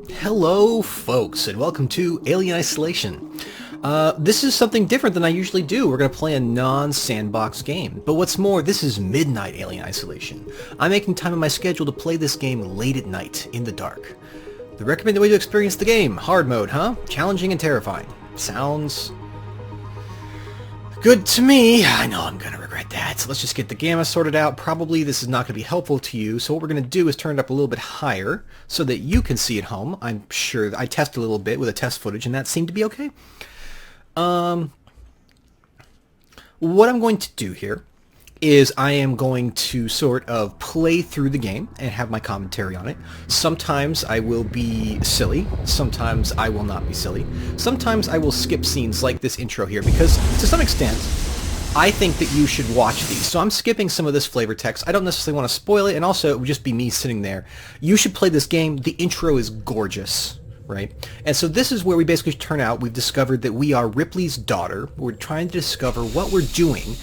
Hello folks, and welcome to Alien Isolation. This is something different than I usually do. We're going to play a non-sandbox game. But what's more, this is midnight Alien Isolation. I'm making time in my schedule to play this game late at night, in the dark. The recommended way to experience the game, hard mode, huh? Challenging and terrifying. Sounds good to me. I know I'm going to regret that. So let's just get the gamma sorted out. Probably this is not going to be helpful to you. So what we're going to do is turn it up a little bit higher so that you can see at home. I'm sure I tested a little bit with a test footage and that seemed to be okay. What I'm going to do here is I am going to sort of play through the game and have my commentary on it. Sometimes I will be silly. Sometimes I will not be silly. Sometimes I will skip scenes like this intro here because, to some extent, I think that you should watch these. So I'm skipping some of this flavor text. I don't necessarily want to spoil it, and also it would just be me sitting there. You should play this game. The intro is gorgeous, right? And so this is where we basically turn out. We've discovered that we are Ripley's daughter. We're trying to discover what we're doing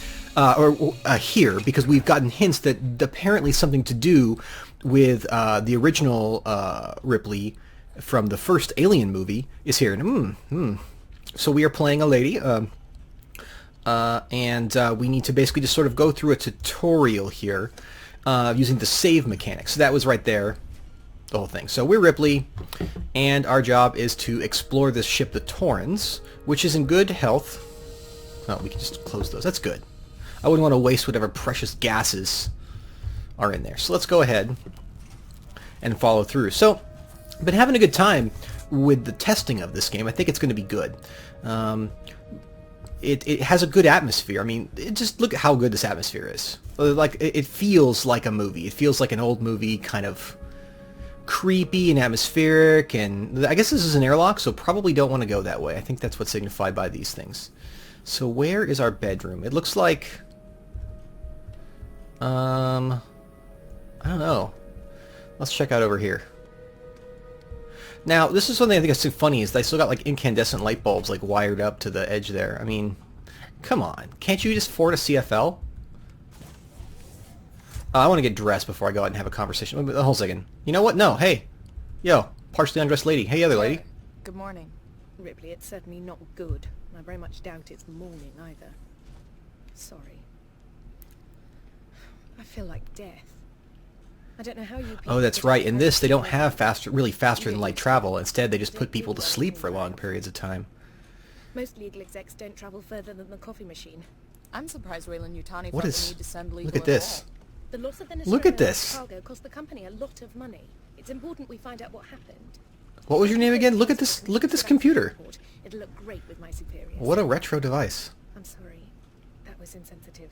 here, because we've gotten hints that apparently something to do with the original Ripley from the first Alien movie is here. So we are playing a lady, and we need to basically just sort of go through a tutorial here using the save mechanics. So that was right there, the whole thing. So we're Ripley, and our job is to explore this ship, the Torrens, which is in good health. Oh, we can just close those. That's good. I wouldn't want to waste whatever precious gases are in there. So let's go ahead and follow through. So I've been having a good time with the testing of this game. I think it's going to be good. It has a good atmosphere. I mean, just look at how good this atmosphere is. Like, it feels like a movie. It feels like an old movie, kind of creepy and atmospheric. And I guess this is an airlock, so probably don't want to go that way. I think that's what's signified by these things. So where is our bedroom? It looks like... I don't know. Let's check out over here. Now, this is something I think that's so funny, is they still got like incandescent light bulbs like wired up to the edge there. I mean, come on. Can't you just afford a CFL? I want to get dressed before I go out and have a conversation. Wait, hold on a second. You know what? No, hey. Yo, partially undressed lady. Hey, other lady. Good morning. Ripley, it's certainly not good. I very much doubt it's morning either. Sorry. I feel like death. I don't know how you people... Oh, that's right. In this, they don't have really faster than light travel. Instead, they just put people to sleep for long periods of time. Most legal execs don't travel further than the coffee machine. I'm surprised Raylan Yutani What felt is... the need to send legal Look at this. The loss of Look at this. cargo cost the company a lot of money. It's important we find out what happened. What was your name again? Look at this. Look at this computer. It'll look great with my superiors. What a retro device. I'm sorry. That was insensitive.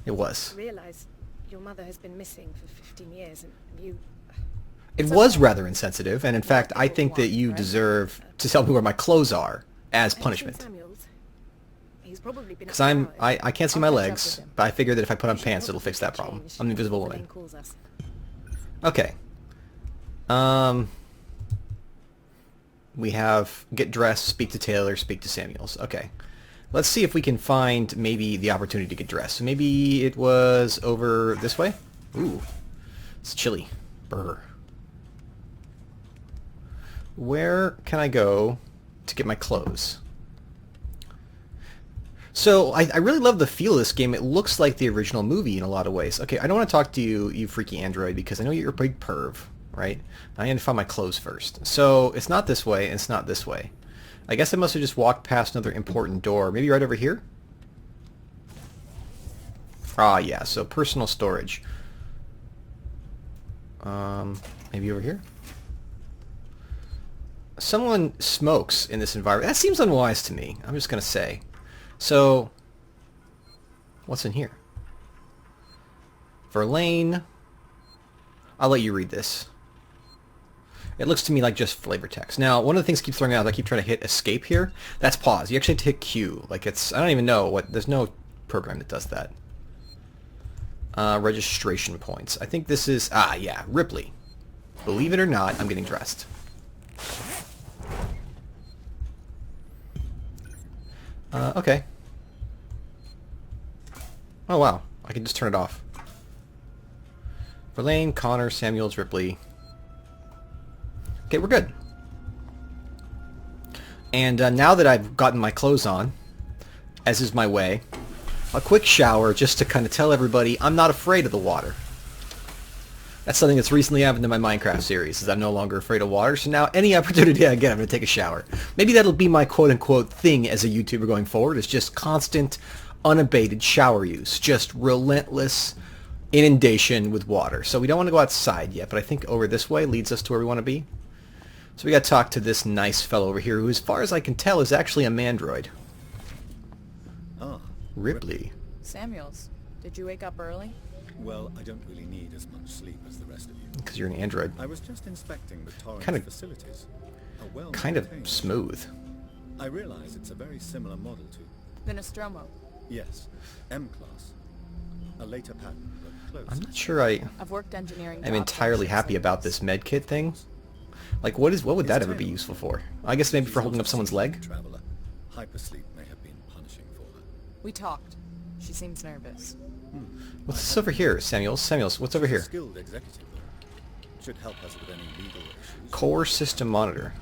It was. Realize your mother has been missing for 15 years and you... It was rather insensitive, and in fact, I think that you deserve to tell me where my clothes are as punishment. Because I can't see my legs, but I figure that if I put on pants, it'll fix that problem. I'm the invisible woman. Okay. We have get dressed, speak to Taylor, speak to Samuels. Okay. Let's see if we can find maybe the opportunity to get dressed. So maybe it was over this way? Ooh. It's chilly. Brr. Where can I go to get my clothes? So, I really love the feel of this game. It looks like the original movie in a lot of ways. Okay, I don't want to talk to you, you freaky android, because I know you're a big perv, right? I need to find my clothes first. So, it's not this way, and it's not this way. I guess I must have just walked past another important door. Maybe right over here? Ah, yeah, so personal storage. Maybe over here? Someone smokes in this environment. That seems unwise to me, I'm just going to say. So, what's in here? Verlaine. I'll let you read this. It looks to me like just flavor text. Now, one of the things keeps throwing out, I keep trying to hit escape here. That's pause. You actually have to hit Q. Like it's, I don't even know what, there's no program that does that. Registration points. I think this is, yeah, Ripley. Believe it or not, I'm getting dressed. Okay. Oh wow, I can just turn it off. Verlaine, Connor, Samuels, Ripley. Okay, we're good. And now that I've gotten my clothes on, as is my way, a quick shower just to kind of tell everybody I'm not afraid of the water. That's something that's recently happened in my Minecraft series, is I'm no longer afraid of water, so now any opportunity I get, I'm going to take a shower. Maybe that'll be my quote-unquote thing as a YouTuber going forward, is just constant, unabated shower use. Just relentless inundation with water. So we don't want to go outside yet, but I think over this way leads us to where we want to be. So we got to talk to this nice fellow over here, who as far as I can tell is actually a mandroid. Ah, Ripley. Samuels, did you wake up early? Well, I don't really need as much sleep as the rest of you. Because you're an android. I was just inspecting the Torrens Kinda- facilities. Kind of smooth. I realize it's a very similar model to... The Nostromo. Yes, M-Class. A later pattern, but close. I'm not sure I'm I've worked engineering entirely jobs happy since. about this med kit thing. Like, what would that ever be useful for? I guess maybe for holding up someone's leg? Traveler. Hypersleep may have been punishing for her. We talked. She seems nervous. What's this over here, Samuels? Samuels, what's over She's a here? skilled executive, though. Should help us with any legal issues. Core system monitor.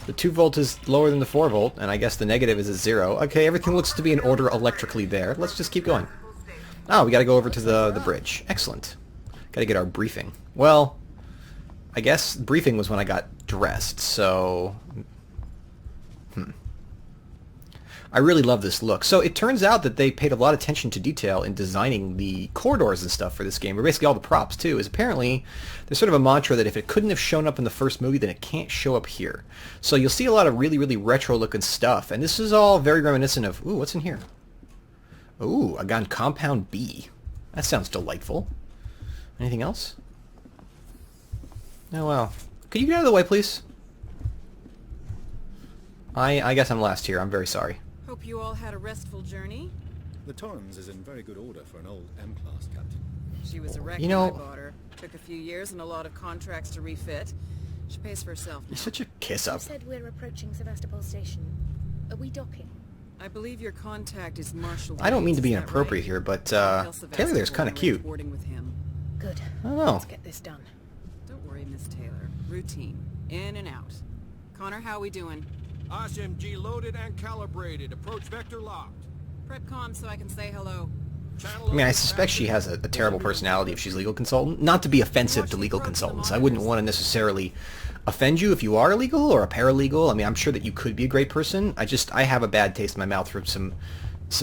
The 2 volt is lower than the 4 volt, and I guess the negative is at 0. Okay, everything looks to be in order electrically there. Let's just keep going. Oh, we gotta go over to the bridge. Excellent. Gotta get our briefing. Well, I guess briefing was when I got dressed, so... I really love this look. So it turns out that they paid a lot of attention to detail in designing the corridors and stuff for this game, or basically all the props too, is apparently there's sort of a mantra that if it couldn't have shown up in the first movie, then it can't show up here. So you'll see a lot of really, really retro looking stuff, and this is all very reminiscent of, ooh, what's in here? Ooh, a gun Compound B. That sounds delightful. Anything else? Oh, well. Could you get out of the way, please? I guess I'm last here. I'm very sorry. Hope you all had a restful journey. The Torrens is in very good order for an old M-Class captain. She was a wreck You when I know- bought her. Took a few years and a lot of contracts to refit. She pays for herself now. You're such a kiss You up. said we're approaching Sevastopol Station. Are we docking? I believe your contact is Marshall. I don't mean to be Waits, is that inappropriate right? here, but I'll tell Taylor there's Sevastopol kind of to cute. arrange boarding with him. Good. I don't know. Let's get this done. Don't worry, Miss Taylor. Routine. In and out. Connor, how we doing? SMG loaded and calibrated. Approach vector locked. Prep comm so I can say hello. Channel I mean, I open suspect she fast. has a terrible personality if she's legal consultant. Not to be offensive to legal consultants. I wouldn't want to necessarily offend you if you are a legal or a paralegal. I mean, I'm sure that you could be a great person. I have a bad taste in my mouth from some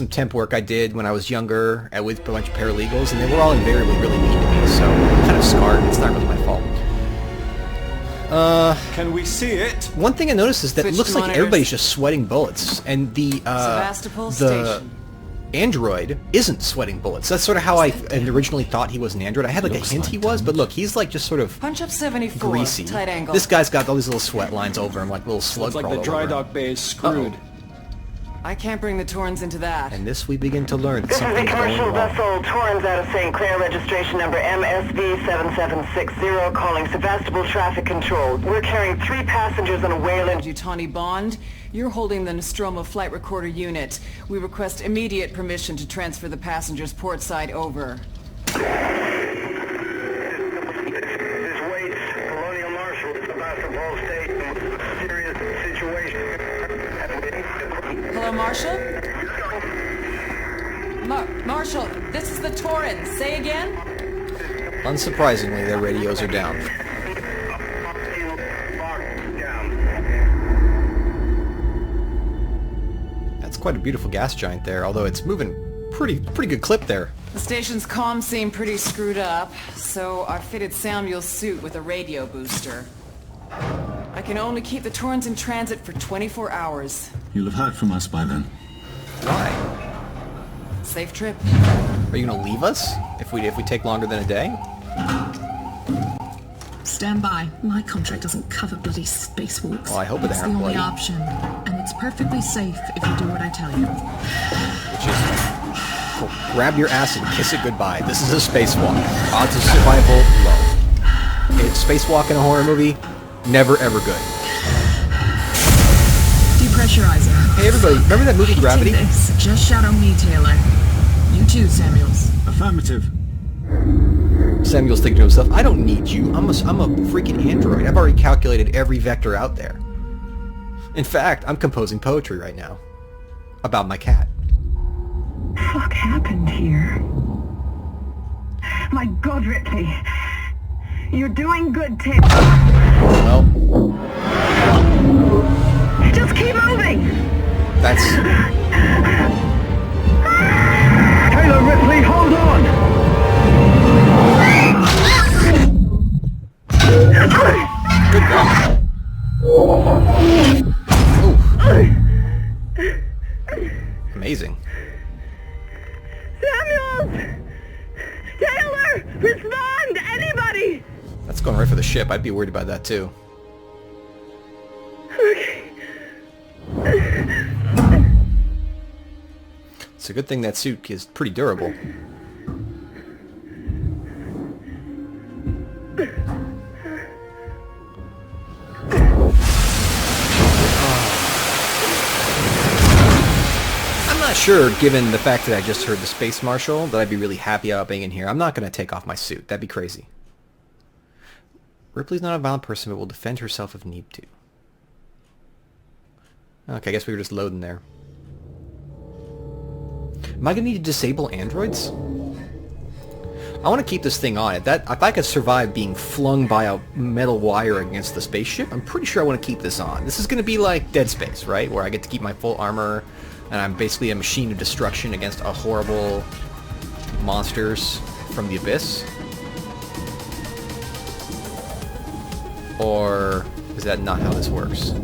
temp work I did when I was younger with a bunch of paralegals, and they were all invariably really mean to me, so I'm kind of scarred. It's not really my fault. Can we see it? One thing I noticed is that it Switch looks to like monitors. everybody's just sweating bullets, and the Sevastopol the Station. android isn't sweating bullets. That's sort of how I originally thought he was an android. I had like a hint he was, but look, he's like just sort of Punch up 74. greasy. Tight angle. This guy's got all these little sweat lines over him, like little slug Looks like crawl the dry over him. dock bay is screwed. I can't bring the Torrens into that. And this we begin to learn that This is the something's going commercial wrong. vessel Torrens out of St. Clair, registration number MSV7760, calling Sevastopol Traffic Control. We're carrying 3 passengers on a Wayland. Tawny Bond, you're holding the Nostromo flight recorder unit. We request immediate permission to transfer the passengers port side over. This is Waits, Colonial Marshal, Sevastopol Station. Serious situation. Hello, Marshall? Marshall, this is the Torrens. Say again? Unsurprisingly, their radios are down. That's quite a beautiful gas giant there, although it's moving pretty good clip there. The station's comms seem pretty screwed up, so I fitted Samuel's suit with a radio booster. I can only keep the Torrens in transit for 24 hours. You'll have heard from us by then. Why? Safe trip. Are you gonna leave us if we take longer than a day? Stand by. My contract doesn't cover bloody spacewalks. Oh, I hope it It's the ain't only bloody. option, and it's perfectly safe if you do what I tell you. Which is, cool. Grab your ass and kiss it goodbye. This is a spacewalk. Odds of survival low. It's spacewalk in a horror movie, never ever good. Depressurizer. Hey everybody, remember that movie Take Gravity? this. Just shadow me, Taylor. You too, Samuels. Affirmative. Samuel's thinking to himself, I don't need you. I'm a freaking android. I've already calculated every vector out there. In fact, I'm composing poetry right now. About my cat. Fuck happened here? My God, Ripley. You're doing good, Tim. Well... Just keep moving! That's... Taylor, Ripley, hold on! Good God. Amazing. Samuels! Taylor! Respond! Anybody! That's going right for the ship. I'd be worried about that too. Okay. It's a good thing that suit is pretty durable. I'm not sure, given the fact that I just heard the Space Marshal, that I'd be really happy about being in here. I'm not going to take off my suit. That'd be crazy. Ripley's not a violent person, but will defend herself if need to. Okay, I guess we were just loading there. Am I going to need to disable androids? I want to keep this thing on. If I could survive being flung by a metal wire against the spaceship, I'm pretty sure I want to keep this on. This is going to be like Dead Space, right? Where I get to keep my full armor, and I'm basically a machine of destruction against a horrible monsters from the abyss. Or is that not how this works?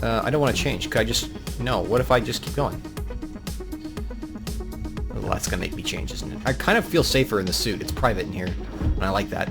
I don't want to change. Could I just... No, what if I just keep going? Well, that's going to make me change, isn't it? I kind of feel safer in the suit. It's private in here, and I like that.